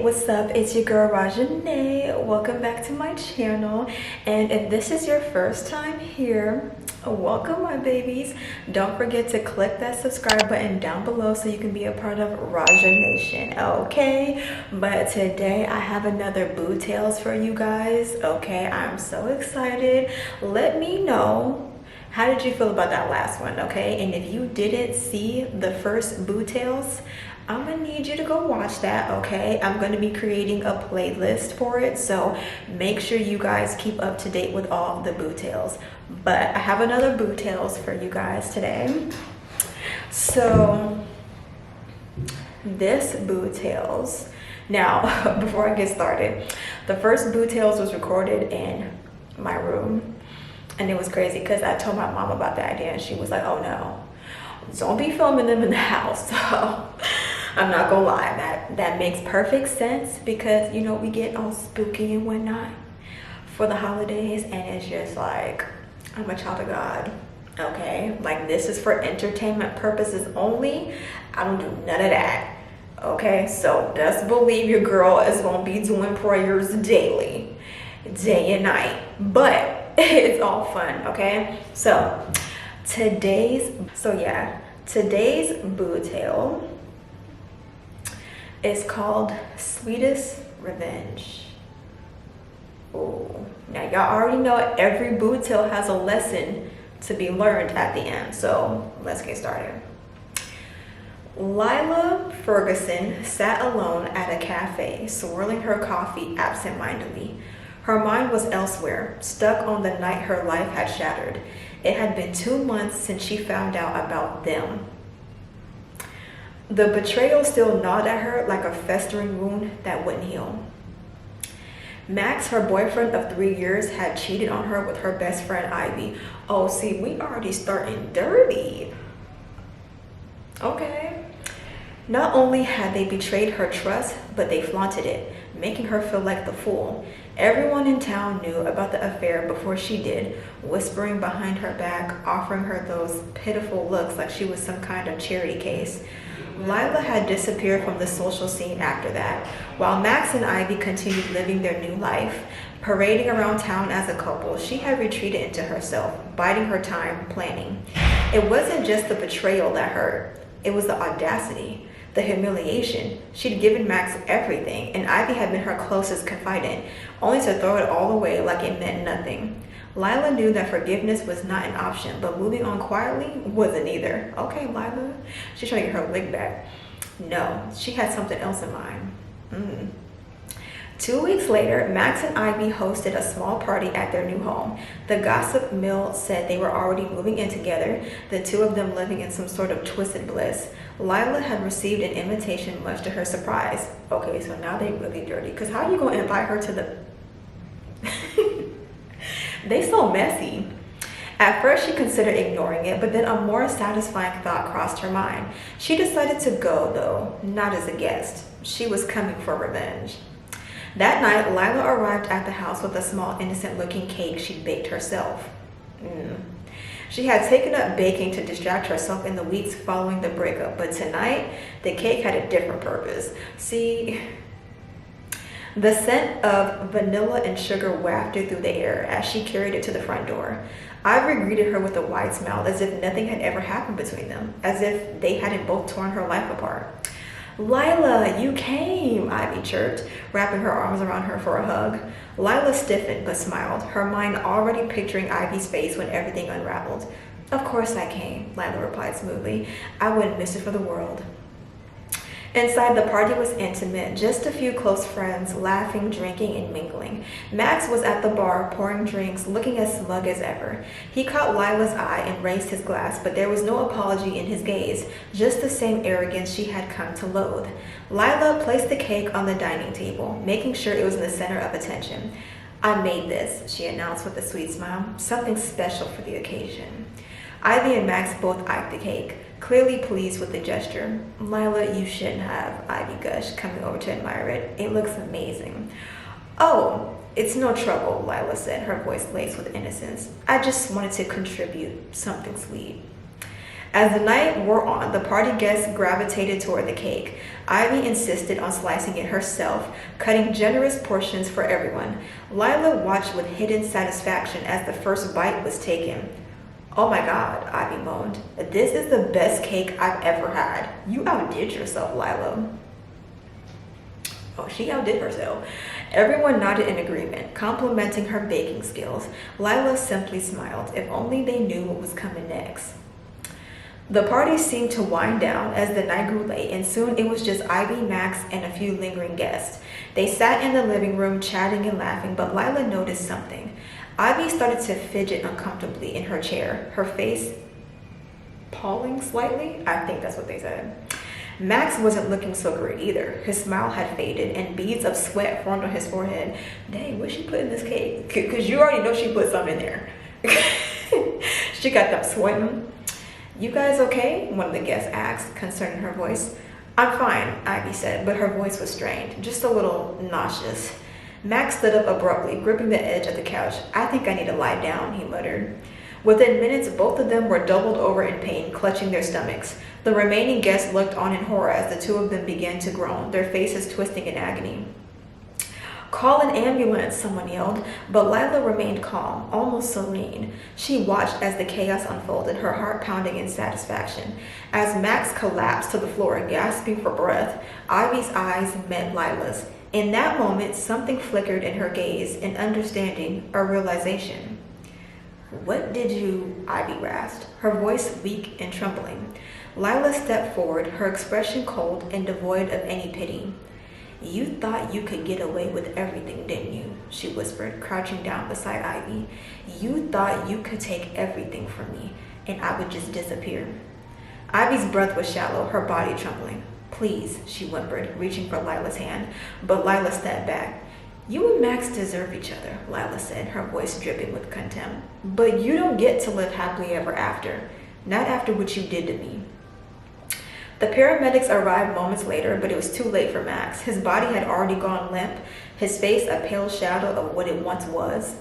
what's up? It's your girl Rajanae. Welcome back to my channel. And if this is your first time here, welcome my babies. Don't forget to click that subscribe button down below so you can be a part of Raja Nation, okay? But today I have another Boo Tales for you guys, okay? I'm so excited. Let me know, how did you feel about that last one, okay? And if you didn't see the first Boo Tales, I'm gonna need you to go watch that, okay? I'm gonna be creating a playlist for it, so make sure you guys keep up to date with all the Boo Tales. But I have another Boo Tales for you guys today. So this Boo Tales, now before I get started, the first Boo Tales was recorded in my room, and it was crazy because I told my mom about the idea and she was like, oh no, don't be filming them in the house. So I'm not gonna lie, that makes perfect sense because, you know, we get all spooky and whatnot for the holidays, and it's just like, I'm a child of God, okay? Like, this is for entertainment purposes only. I don't do none of that, okay? So best believe your girl is gonna be doing prayers daily, day and night, but it's all fun, okay? So today's Boo Tale is called Sweetest Revenge. Oh, now y'all already know every Boo Tale has a lesson to be learned at the end, so let's get started. Lila Ferguson sat alone at a cafe, swirling her coffee absent-mindedly. Her mind was elsewhere, stuck on the night her life had shattered. It had been 2 months since she found out about them. The betrayal still gnawed at her like a festering wound that wouldn't heal. Max, her boyfriend of 3 years, had cheated on her with her best friend Ivy. Oh, see, we already starting dirty. Okay. Not only had they betrayed her trust, but they flaunted it, making her feel like the fool. Everyone in town knew about the affair before she did, whispering behind her back, offering her those pitiful looks like she was some kind of charity case. Lila had disappeared from the social scene after that, while Max and Ivy continued living their new life. Parading around town as a couple, she had retreated into herself, biding her time, planning. It wasn't just the betrayal that hurt, it was the audacity, the humiliation. She'd given Max everything, and Ivy had been her closest confidant, only to throw it all away like it meant nothing. Lila knew that forgiveness was not an option, but moving on quietly wasn't either. Okay, Lila, she's trying to get her lick back. No, she had something else in mind. 2 weeks later, Max and Ivy hosted a small party at their new home. The gossip mill said they were already moving in together, the two of them living in some sort of twisted bliss. Lila had received an invitation, much to her surprise. Okay, so now they really dirty, because how are you going to invite her to the... They so messy. At first, she considered ignoring it, but then a more satisfying thought crossed her mind. She decided to go, though, not as a guest. She was coming for revenge. That night, Lila arrived at the house with a small, innocent-looking cake she'd baked herself. She had taken up baking to distract herself in the weeks following the breakup, but tonight, the cake had a different purpose. See, the scent of vanilla and sugar wafted through the air as she carried it to the front door. Ivy greeted her with a wide smile, as if nothing had ever happened between them, as if they hadn't both torn her life apart. Lila, you came, Ivy chirped, wrapping her arms around her for a hug. Lila stiffened but smiled, her mind already picturing Ivy's face when everything unraveled. Of course I came, Lila replied smoothly. I wouldn't miss it for the world. Inside, the party was intimate, just a few close friends, laughing, drinking, and mingling. Max was at the bar, pouring drinks, looking as smug as ever. He caught Lila's eye and raised his glass, but there was no apology in his gaze, just the same arrogance she had come to loathe. Lila placed the cake on the dining table, making sure it was in the center of attention. I made this, she announced with a sweet smile, something special for the occasion. Ivy and Max both eyed the cake, clearly pleased with the gesture. Lila, you shouldn't have, Ivy gushed, coming over to admire it. It looks amazing. Oh, it's no trouble, Lila said, her voice laced with innocence. I just wanted to contribute something sweet. As the night wore on, the party guests gravitated toward the cake. Ivy insisted on slicing it herself, cutting generous portions for everyone. Lila watched with hidden satisfaction as the first bite was taken. Oh my God, Ivy moaned. This is the best cake I've ever had. You outdid yourself, Lila. Oh, she outdid herself. Everyone nodded in agreement, complimenting her baking skills. Lila simply smiled. If only they knew what was coming next. The party seemed to wind down as the night grew late, and soon it was just Ivy, Max, and a few lingering guests. They sat in the living room chatting and laughing, but Lila noticed something. Ivy started to fidget uncomfortably in her chair, her face palling slightly. I think that's what they said. Max wasn't looking so great either. His smile had faded and beads of sweat formed on his forehead. Dang, what'd she put in this cake? Because you already know she put something in there. She got them sweating. You guys okay? One of the guests asked, concern in her voice. I'm fine, Ivy said, but her voice was strained, just a little nauseous. Max stood up abruptly, gripping the edge of the couch. I think I need to lie down, he muttered. Within minutes, both of them were doubled over in pain, clutching their stomachs. The remaining guests looked on in horror as the two of them began to groan, their faces twisting in agony. Call an ambulance, someone yelled, but Lila remained calm, almost serene. She watched as the chaos unfolded, her heart pounding in satisfaction. As Max collapsed to the floor, gasping for breath, Ivy's eyes met Lila's. In that moment, something flickered in her gaze, an understanding, a realization. What did you? Ivy rasped, her voice weak and trembling. Lila stepped forward, her expression cold and devoid of any pity. You thought you could get away with everything, didn't you? She whispered, crouching down beside Ivy. You thought you could take everything from me, and I would just disappear. Ivy's breath was shallow, her body trembling. Please, she whimpered, reaching for Lila's hand, but Lila stepped back. You and Max deserve each other, Lila said, her voice dripping with contempt. But you don't get to live happily ever after. Not after what you did to me. The paramedics arrived moments later, but it was too late for Max. His body had already gone limp, his face a pale shadow of what it once was.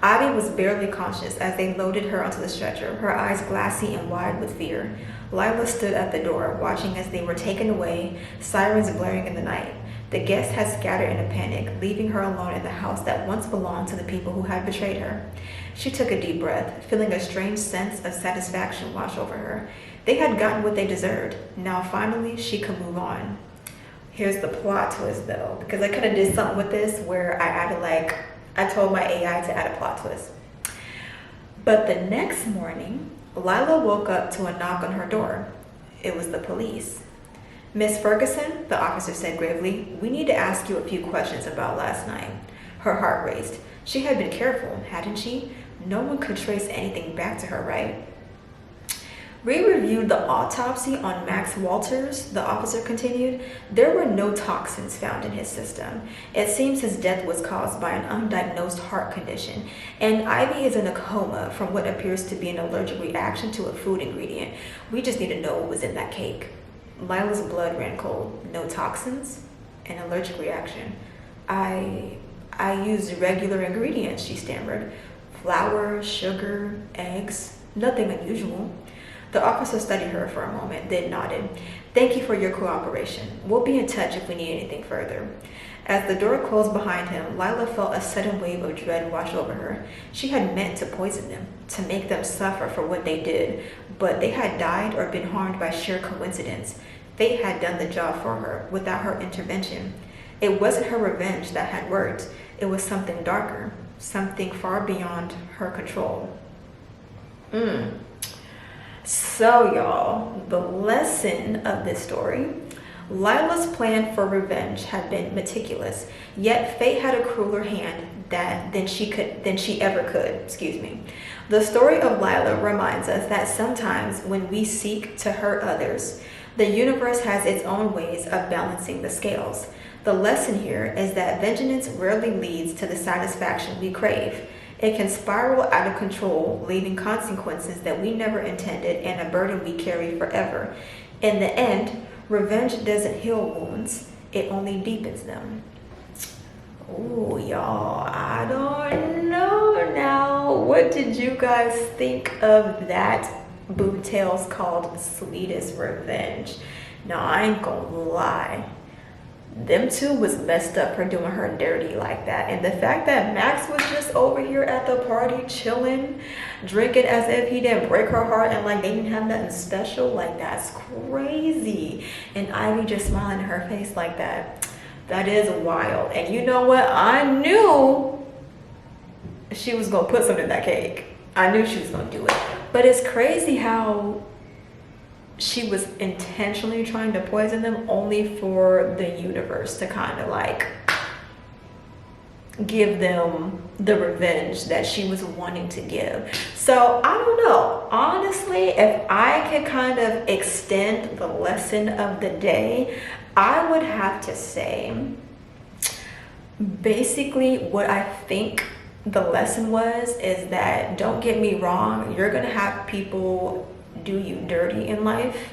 Ivy was barely conscious as they loaded her onto the stretcher, her eyes glassy and wide with fear. Lila stood at the door, watching as they were taken away, sirens blaring in the night. The guests had scattered in a panic, leaving her alone in the house that once belonged to the people who had betrayed her. She took a deep breath, feeling a strange sense of satisfaction wash over her. They had gotten what they deserved. Now finally, she could move on. Here's the plot twist though, because I kind of did something with this where I told my AI to add a plot twist. But the next morning, Lila woke up to a knock on her door. It was the police. Miss Ferguson, the officer said gravely, we need to ask you a few questions about last night. Her heart raced. She had been careful, hadn't she? No one could trace anything back to her, right? We reviewed the autopsy on Max Walters, the officer continued. There were no toxins found in his system. It seems his death was caused by an undiagnosed heart condition, and Ivy is in a coma from what appears to be an allergic reaction to a food ingredient. We just need to know what was in that cake. Lila's blood ran cold. No toxins? An allergic reaction. I used regular ingredients, she stammered. Flour, sugar, eggs, nothing unusual. The officer studied her for a moment, then nodded. Thank you for your cooperation. We'll be in touch if we need anything further. As the door closed behind him, Lila felt a sudden wave of dread wash over her. She had meant to poison them, to make them suffer for what they did, but they had died or been harmed by sheer coincidence. Fate had done the job for her without her intervention. It wasn't her revenge that had worked. It was something darker, something far beyond her control. So y'all, the lesson of this story, Lila's plan for revenge had been meticulous, yet fate had a crueler hand than she ever could. The story of Lila reminds us that sometimes when we seek to hurt others, the universe has its own ways of balancing the scales. The lesson here is that vengeance rarely leads to the satisfaction we crave. It can spiral out of control, leaving consequences that we never intended and a burden we carry forever. In the end, revenge doesn't heal wounds, it only deepens them. Oh, y'all, I don't know now. What did you guys think of that boob tales called Sweetest Revenge. Now, I ain't gonna lie. Them two was messed up for doing her dirty like that. And the fact that Max was just over here at the party chilling, drinking as if he didn't break her heart and like they didn't have nothing special, like that's crazy. And Ivy just smiling in her face like that. That is wild. And you know what? I knew she was gonna put something in that cake. I knew she was gonna do it. But it's crazy how she was intentionally trying to poison them only for the universe to kind of like give them the revenge that she was wanting to give. So I don't know. Honestly, if I could kind of extend the lesson of the day, I would have to say basically what I think the lesson was is that, don't get me wrong, you're gonna have people do you dirty in life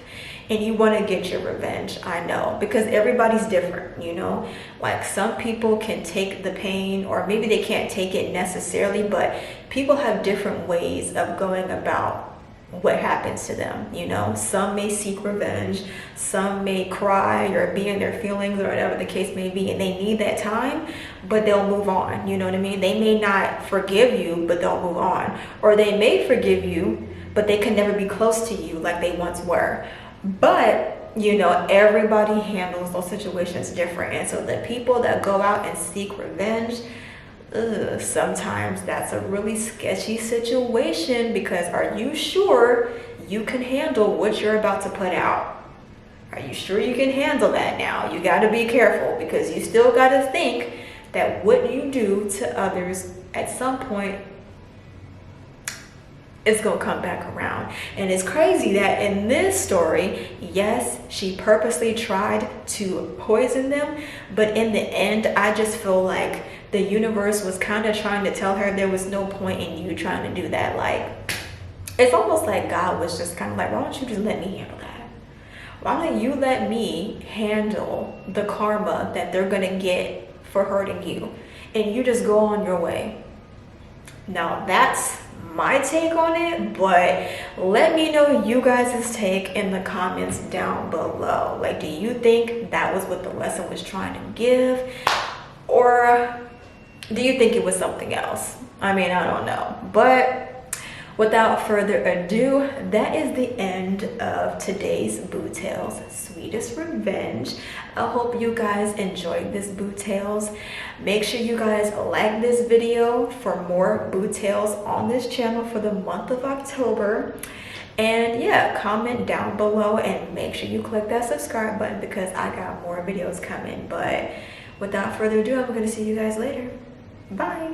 and you want to get your revenge. I know, because everybody's different, you know, like some people can take the pain, or maybe they can't take it necessarily, but people have different ways of going about what happens to them, you know. Some may seek revenge, some may cry or be in their feelings or whatever the case may be, and they need that time, but they'll move on, you know what I mean? They may not forgive you, but they'll move on. Or they may forgive you, but they can never be close to you like they once were. But you know, everybody handles those situations different. And so the people that go out and seek revenge, sometimes that's a really sketchy situation, because are you sure you can handle what you're about to put out? Are you sure you can handle that now? You got to be careful, because you still got to think that what you do to others at some point, it's gonna come back around. And it's crazy that in this story, yes, she purposely tried to poison them, but in the end, I just feel like the universe was kind of trying to tell her there was no point in you trying to do that. Like, it's almost like God was just kind of like, why don't you just let me handle that? Why don't you let me handle the karma that they're gonna get for hurting you, and you just go on your way. Now that's my take on it, but let me know you guys' take in the comments down below. Like, do you think that was what the lesson was trying to give, or do you think it was something else? I mean, I don't know. But without further ado, that is the end of today's Boo Tales Sweetest Revenge. I hope you guys enjoyed this Boo Tales. Make sure you guys like this video for more Boo Tales on this channel for the month of October. And yeah, comment down below and make sure you click that subscribe button, because I got more videos coming. But without further ado, I'm going to see you guys later. Bye.